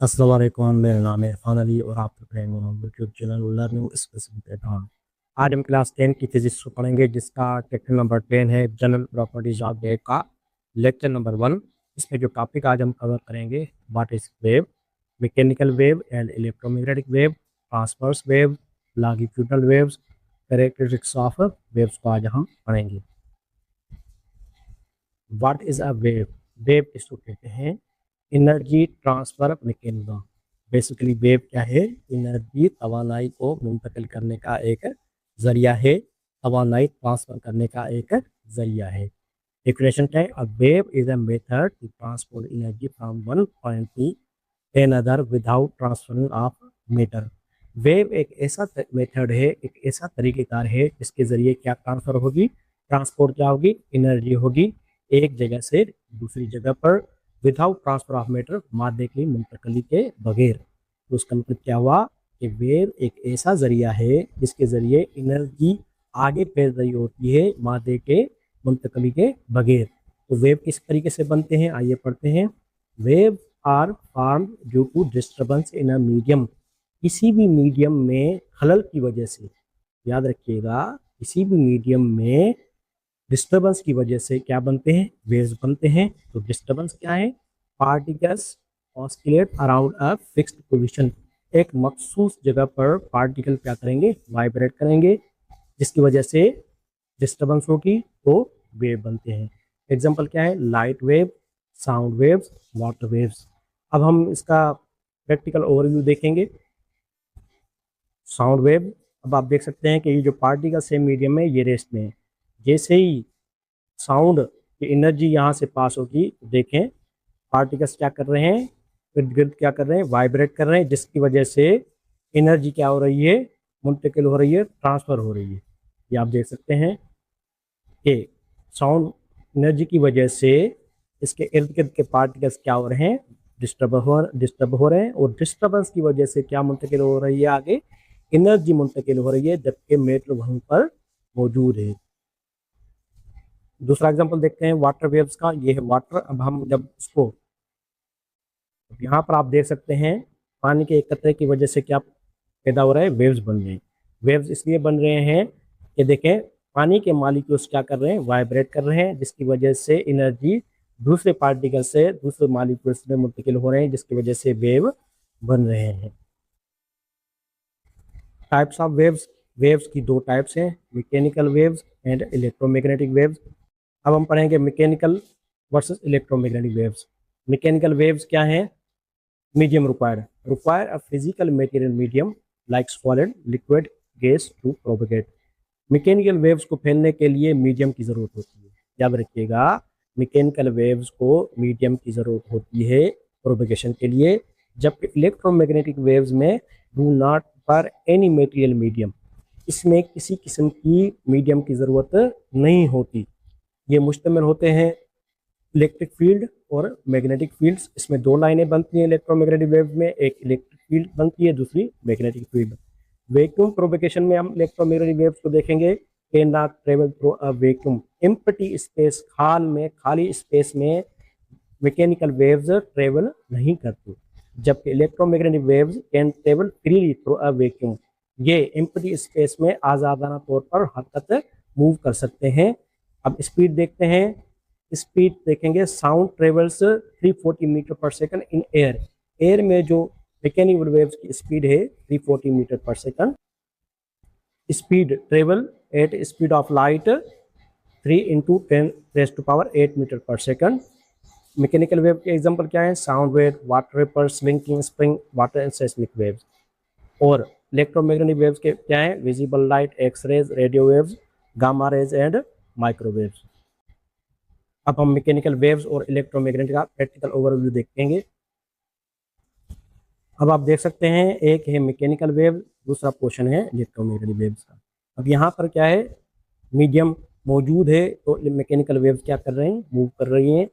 अस्सलाम वालेकुम, मेरा नाम है इरफान अली और आप देख रहे हैं मेरा यूट्यूब चैनल लर्निंग स्पेसिफिक। आज हम क्लास 10 की फिजिक्स को पढ़ेंगे, जिसका चैप्टर नंबर 10 है जनरल प्रॉपर्टीज ऑफ वेव का लेक्चर नंबर 1। इसमें जो टॉपिक आज हम कवर करेंगे, what is wave, mechanical wave and electromagnetic wave, transverse wave, longitudinal waves, characteristics of waves को आज हम पढ़ेंगे। What is a wave? Wave इसको कहते हैं energy transfer mechanism. Basically wave क्या है? एनर्जी, तवानाई को मुंतकिल करने का एक जरिया है, तवानाई ट्रांसफर करने का एक जरिया है। डेफिनेशन क्या है? A wave is a method to transport energy from one point to another without transfer of matter. Wave एक ऐसा मेथड है, एक ऐसा तरीकेकार है जिसके जरिए क्या ट्रांसफर होगी, ट्रांसपोर्ट क्या होगी, एनर्जी होगी एक जगह से दूसरी जगह पर विदाउट ट्रांसफर ऑफ मैटर, मादे की मुंतकली के बगैर। तो उसका मतलब क्या हुआ कि वेव एक ऐसा जरिया है जिसके जरिए एनर्जी आगे फैल रही होती है मादे के मुंतकली के बगैर। तो वेव किस तरीके से बनते हैं, आइए पढ़ते हैं। Waves are form due to disturbance in a medium. किसी भी मीडियम में खलल की वजह से, याद रखिएगा, किसी भी मीडियम में डिस्टर्बेंस की वजह से क्या बनते हैं, वेव्स बनते हैं। तो डिस्टर्बेंस क्या है? Particles oscillate around a fixed position. एक मखसूस जगह पर पार्टिकल क्या करेंगे, वाइब्रेट करेंगे, जिसकी वजह से डिस्टर्बेंस होगी तो वेव बनते हैं। एग्जांपल क्या है? Light wave, sound waves, water waves. अब हम इसका प्रैक्टिकल ओवरव्यू देखेंगे। साउंड वेव, अब आप देख सकते हैं कि ये जो पार्टिकल्स है मीडियम में, ये रेस्ट में है। जैसे ही साउंड की एनर्जी यहाँ से पास होगी, देखें पार्टिकल्स क्या कर रहे हैं, इर्द गिर्द क्या कर रहे हैं, वाइब्रेट कर रहे हैं, जिसकी वजह से एनर्जी क्या हो रही है, मुंतकिल हो रही है, ट्रांसफर हो रही है। ये आप देख सकते हैं कि साउंड एनर्जी की वजह से इसके इर्द गिर्द के पार्टिकल्स क्या हो रहे हैं, डिस्टर्ब हो रहे हैं, और डिस्टर्बेंस की वजह से क्या मुंतकिल हो रही है, आगे एनर्जी मुंतकिल हो रही है, जबकि मैटर वहीं पर मौजूद है। दूसरा एग्जांपल देखते हैं वाटर वेव्स का। ये है वाटर। अब हम जब इसको, यहाँ पर आप देख सकते हैं पानी के एक कतरे की वजह से क्या पैदा हो रहा है, वेव्स बन रहे हैं। वेव्स इसलिए बन रहे हैं कि देखें पानी के मॉलिक्यूल्स क्या कर रहे हैं, वाइब्रेट कर रहे हैं, जिसकी वजह से एनर्जी दूसरे पार्टिकल से दूसरे मॉलिक्यूल्स में मुंतकिल हो रहे हैं, जिसकी वजह से वेव बन रहे हैं। Types of waves. वेव्स की दो टाइप्स हैं, mechanical waves and electromagnetic waves. अब हम पढ़ेंगे mechanical versus electromagnetic waves. Mechanical waves क्या हैं? Medium require a physical material medium like solid, liquid, gas to propagate. Mechanical waves को फैलने के लिए मीडियम की ज़रूरत होती है। याद रखिएगा, मैकेनिकल वेव्स को मीडियम की ज़रूरत होती है प्रोपेगेशन के लिए, जबकि इलेक्ट्रोमैग्नेटिक वेव्स में डू नॉट पर एनी मटेरियल मीडियम, इसमें किसी किस्म की मीडियम की ज़रूरत नहीं होती। ये मुश्तमिल होते हैं इलेक्ट्रिक फील्ड और मैग्नेटिक फील्ड्स। इसमें दो लाइनें बनती हैं इलेक्ट्रोमैग्नेटिक वेव में, एक इलेक्ट्रिक फील्ड बनती है, दूसरी मैग्नेटिक फील्ड। वैक्यूम प्रोपेगेशन में हम इलेक्ट्रोमैग्नेटिक वेव्स को देखेंगे। Can not travel through a vacuum, empty space, खाली स्पेस में मैकेनिकल वेव्स ट्रेवल नहीं करती, जबकि electromagnetic waves can travel freely through a vacuum. ये एम्प्टी स्पेस में आज़ादाना तौर पर हरकत मूव कर सकते हैं। अब स्पीड देखते हैं। स्पीड देखेंगे, साउंड ट्रेवल्स 340 मीटर पर सेकंड इन एयर। एयर में जो मैकेनिकल वेव्स की स्पीड है 340 मीटर पर second. Speed travel at speed of light 3 × 10⁻⁸ metre पर सेकंड। मैकेनिकल वेव के एग्जांपल क्या है? Sound wave, water vapour, slinking spring water and seismic waves. और इलेक्ट्रोमैग्नेटिक वेव्स के क्या है? Visible light, X rays, radio waves, gamma rays and microwaves. अब हम मैकेनिकल वेव्स और इलेक्ट्रोमैग्नेटिक का प्रैक्टिकल ओवरव्यू देखेंगे। अब आप देख सकते हैं, एक है मैकेनिकल वेव, दूसरा पोर्शन है इलेक्ट्रोमैग्नेटिक वेव्स का। अब यहाँ पर क्या है, मीडियम मौजूद है, तो मैकेनिकल वेव्स क्या कर रहे हैं, मूव कर रही हैं,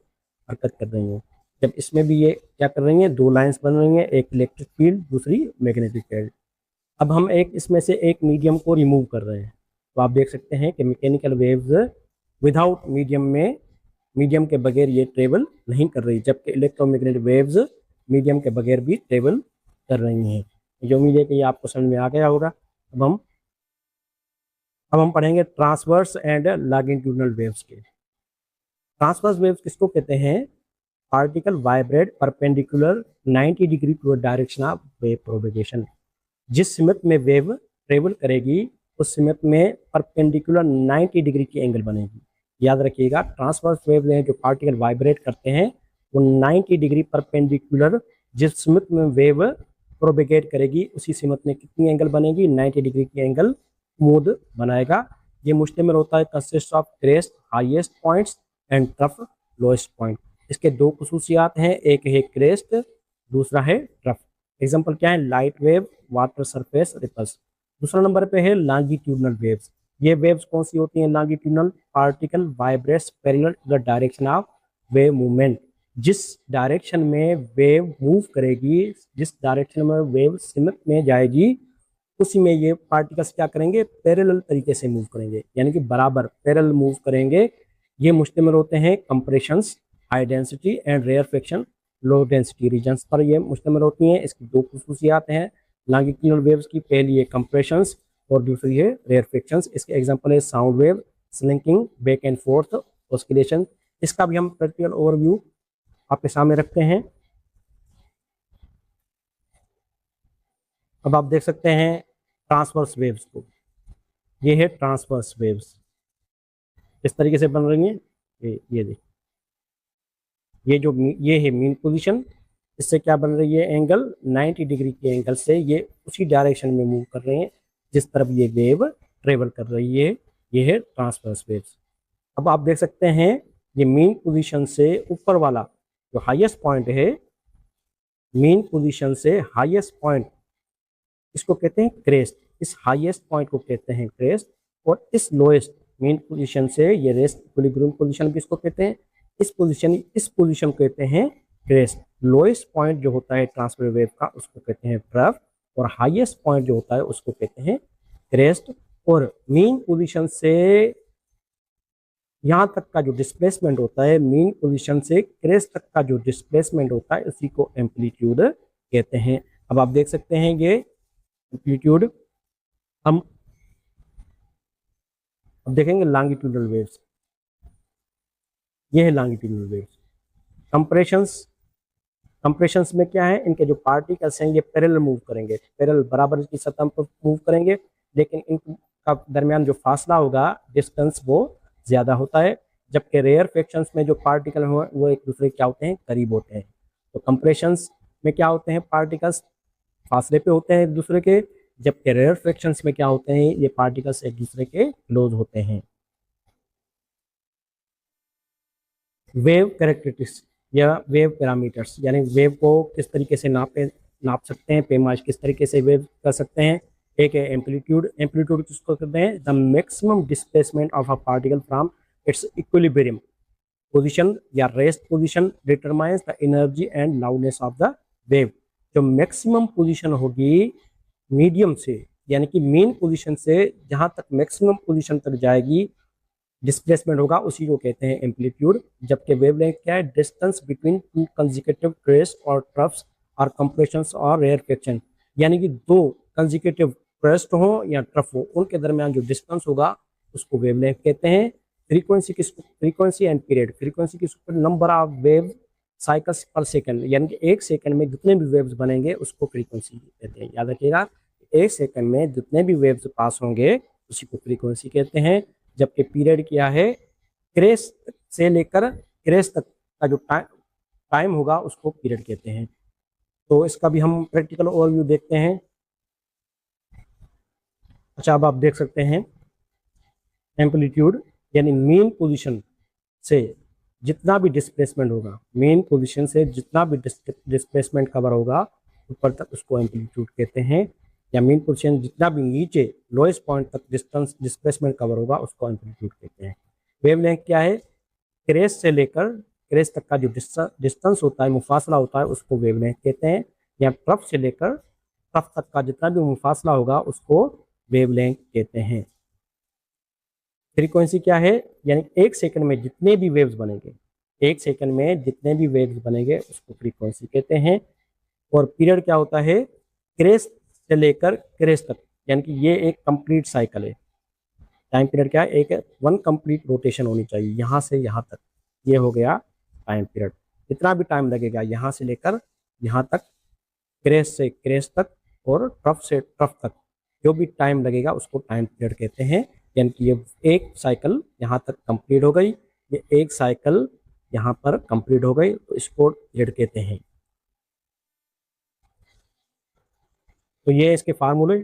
हरकत कर रही हैं। जब इसमें भी ये क्या कर रही हैं, दो लाइंस बन रही हैं, एक इलेक्ट्रिक फील्ड, दूसरी मैग्नेटिक फील्ड। अब हम एक इसमें से एक मीडियम को रिमूव कर रहे हैं, तो आप देख सकते हैं कि मैकेनिकल वेव्स विदाउट मीडियम में, मीडियम के बगैर ये ट्रेवल नहीं कर रही, जबकि इलेक्ट्रोमैग्नेटिक वेव्स मीडियम के बगैर भी ट्रेवल कर रही हैं। जो उम्मीद है कि ये आपको समझ में आ गया होगा। अब हम पढ़ेंगे ट्रांसवर्स एंड लॉन्गिट्यूडिनल वेव्स के। ट्रांसवर्स वेव्स किसको कहते हैं? Particle vibrate perpendicular 90 degree to direction of wave propagation. जिस सिमत में वेव ट्रेवल करेगी उस सिमत में परपेंडिकुलर 90 डिग्री की एंगल बनेगी। याद रखिएगा, ट्रांसवर्स वेव हैं जो पार्टिकल वाइब्रेट करते हैं वो 90 डिग्री परपेंडिकुलर जिस सिमत में वेव प्रोपेगेट करेगी उसी सिमत में कितनी एंगल बनेगी? 90 डिग्री की एंगल स्मूथ बनाएगा। ये मुश्तमिल होता है consist of crest highest points and trough lowest point. इसके दो खसूसियात हैं, एक है क्रेस्ट, दूसरा है ट्रफ। एग्जांपल क्या है? Light wave, water surface ripples. दूसरा नंबर पे है लॉन्गिट्यूडिनल वेव्स। ये वेव्स कौन सी होती हैं? Longitudinal particle vibrates parallel to the direction of wave movement. जिस डायरेक्शन में वेव मूव करेगी, जिस डायरेक्शन में वेव सिमत में जाएगी उसी में ये पार्टिकल्स क्या करेंगे? पैरेलल तरीके से मूव करेंगे, यानी कि बराबर पैरेलल मूव करेंगे। ये मुश्तमिल होते हैं compressions, high density and rare friction, low density regions पर ये मुश्तमिल होती हैं। इसकी दो खसूसियात हैं लॉन्गिट्यूडिनल वेव्स की, पहली है कंप्रेशंस और दूसरी है रेयर फ्रिक्शंस। इसके एग्जांपल है sound wave, slinking, back and forth oscillation. इसका भी हम प्रैक्टिकल ओवरव्यू आपके सामने रखते हैं। अब आप देख सकते हैं ट्रांसवर्स वेव्स को। ये है ट्रांसवर्स वेव्स, इस तरीके से बन रही हैं। ये देखिए, ये है मीन पोजीशन। इससे क्या बन रही है? एंगल 90 डिग्री के एंगल से ये उसी डायरेक्शन में मूव कर रहे हैं जिस तरफ ये वेव ट्रेवल कर रही है। ये है ट्रांसवर्स वेव्स। अब आप देख सकते हैं ये मीन पोजीशन से ऊपर वाला जो हाईएस्ट पॉइंट है, मीन पोजीशन से हाईएस्ट पॉइंट, इसको कहते हैं क्रेस्ट। इस हाईएस्ट पॉइंट को कहते हैं क्रेस्ट। और इस लोएस्ट मीन पोजीशन से ये रेस्ट इक्विलिब्रियम पोजीशन भी इसको कहते हैं। इस पोजीशन कहते हैं क्रेस्ट। लोएस्ट पॉइंट जो होता है ट्रांसवर्स वेव का उसको कहते हैं ट्रफ, और हाईएस्ट पॉइंट जो होता है उसको कहते हैं क्रेस्ट। और मीन पोजीशन से यहाँ तक का जो डिस्प्लेसमेंट होता है, मीन पोजीशन से क्रेस्ट तक का जो डिस्प्लेसमेंट होता है उसी को एम्पलीट्यूड कहते हैं। अब आप देख सकते हैं ये एम्पलीट्यूड। हम अब देखेंगे लॉन्गिट्यूडिनल वेव्स। ये है लॉन्गिट्यूडिनल वेव्स। कंप्रेशंस में क्या है? इनके जो पार्टिकल्स हैं ये पैरेलल मूव करेंगे, पैरेलल बराबर की सतह पर मूव करेंगे, लेकिन इनका दरमियान जो फासला होगा, डिस्टेंस, वो ज़्यादा होता है। जबकि रेयर फ्रैक्शंस में जो पार्टिकल हो वो एक दूसरे क्या होते हैं? करीब होते हैं। तो कंप्रेशंस में क्या होते हैं? पार्टिकल्स फासले पे होते हैं एक दूसरे के, जबकि रेयर फ्रैक्शंस में क्या होते हैं? ये पार्टिकल्स एक दूसरे के क्लोज होते हैं। वेव कैरेक्टरिस्टिक्स या वेव पैरामीटर्स, यानी वेव को किस तरीके से नाप सकते हैं, पैमाइश किस तरीके से वेव कर सकते हैं। एक है एम्पलीट्यूड। एम्पलीट्यूड किसको कहते हैं? The maximum displacement of a particle from its equilibrium position या rest position determines the energy and loudness of the wave. जो मैक्सिमम पोजीशन होगी मीडियम से, यानी कि मीन पोजीशन से जहाँ तक मैक्सिमम पोजीशन तक जाएगी डिस्प्लेसमेंट होगा, उसी को कहते हैं एम्पलीट्यूड। जबकि वेवलेंथ क्या है? Distance between two consecutive crest और ट्रफ्स और कंप्रेशंस और रेयर फ्रैक्शन, यानी कि दो कंसेक्यूटिव क्रेस्ट हो या ट्रफ हो उनके दरमियान जो डिस्टेंस होगा उसको वेवलेंथ कहते हैं। Frequency and period. फ्रीक्वेंसी किसको? नंबर ऑफ वेव साइकिल्स पर सेकंड, यानी कि एक सेकंड में जितने भी वेव्स बनेंगे उसको फ्रीक्वेंसी कहते हैं। याद रखिएगा, एक सेकंड में जितने भी वेव्स पास होंगे उसी को फ्रीक्वेंसी कहते हैं। जबकि पीरियड क्या है? क्रेस्ट से लेकर क्रेस्ट तक का जो टाइम होगा उसको पीरियड कहते हैं। तो इसका भी हम प्रैक्टिकल ओवरव्यू देखते हैं। अच्छा, अब आप देख सकते हैं एम्पलीट्यूड, यानी मीन पोजीशन से जितना भी डिस्प्लेसमेंट होगा, मेन पोजीशन से जितना भी डिस्प्लेसमेंट कवर होगा ऊपर तक उसको एम्पलीट्यूड कहते हैं। या मेन पोजीशन जितना भी नीचे लोएस्ट पॉइंट तक डिस्प्लेसमेंट कवर होगा उसको एम्पलीट्यूड कहते हैं। वेवलेंथ क्या है? क्रेस्ट से लेकर क्रेस्ट तक का जो डिस्टेंस होता है, मुफासला होता है, उसको वेवलेंथ कहते हैं। या ट्रफ से लेकर ट्रफ तक का जितना भी मुफासला होगा उसको वेवलेंथ कहते हैं। फ्रीक्वेंसी क्या है? यानी एक सेकंड में जितने भी वेव्स बनेंगे, एक सेकंड में जितने भी वेव्स बनेंगे उसको फ्रीक्वेंसी कहते हैं। और पीरियड क्या होता है, क्रेस्ट से लेकर क्रेस्ट तक, यानी कि ये एक कंप्लीट साइकिल है। टाइम पीरियड क्या है, एक वन कंप्लीट रोटेशन होनी चाहिए यहाँ से यहाँ तक। ये हो गया टाइम पीरियड। इतना भी टाइम लगेगा यहाँ से लेकर यहाँ तक, क्रेस्ट से क्रेस्ट तक और ट्रफ से ट्रफ तक, जो भी टाइम लगेगा उसको टाइम पीरियड कहते हैं। यानी कि ये एक साइकिल यहाँ तक कंप्लीट हो गई, ये एक साइकिल यहाँ पर कंप्लीट हो गई, तो इसको पीरियड कहते हैं। तो ये इसके फार्मूले,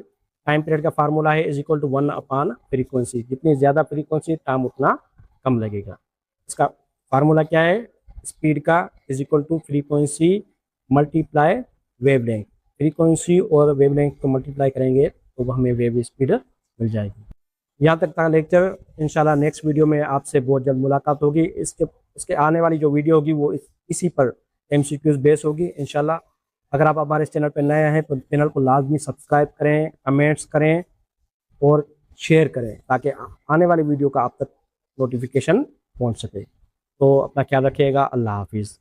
टाइम पीरियड का फार्मूला है इज इक्वल टू 1 फ्रीक्वेंसी। जितनी ज़्यादा फ्रीक्वेंसी टाइम उतना कम लगेगा। इसका फार्मूला क्या है, स्पीड का is equal to frequency multiply wavelength. Frequency और वेवलेंथ को मल्टीप्लाई करेंगे तो हमें वेव स्पीड मिल जाएगी। यहाँ तक था लेक्चर। इंशाल्लाह नेक्स्ट वीडियो में आपसे बहुत जल्द मुलाकात होगी। इसके आने वाली जो वीडियो होगी वो इसी पर MCQs बेस होगी इंशाल्लाह। अगर आप हमारे चैनल पर नए हैं तो चैनल को लाजमी सब्सक्राइब करें, कमेंट्स करें और शेयर करें, ताकि आने वाली वीडियो का आप तक नोटिफिकेशन पहुंच सके। तो अपना ख्याल रखिएगा। अल्लाह हाफिज़।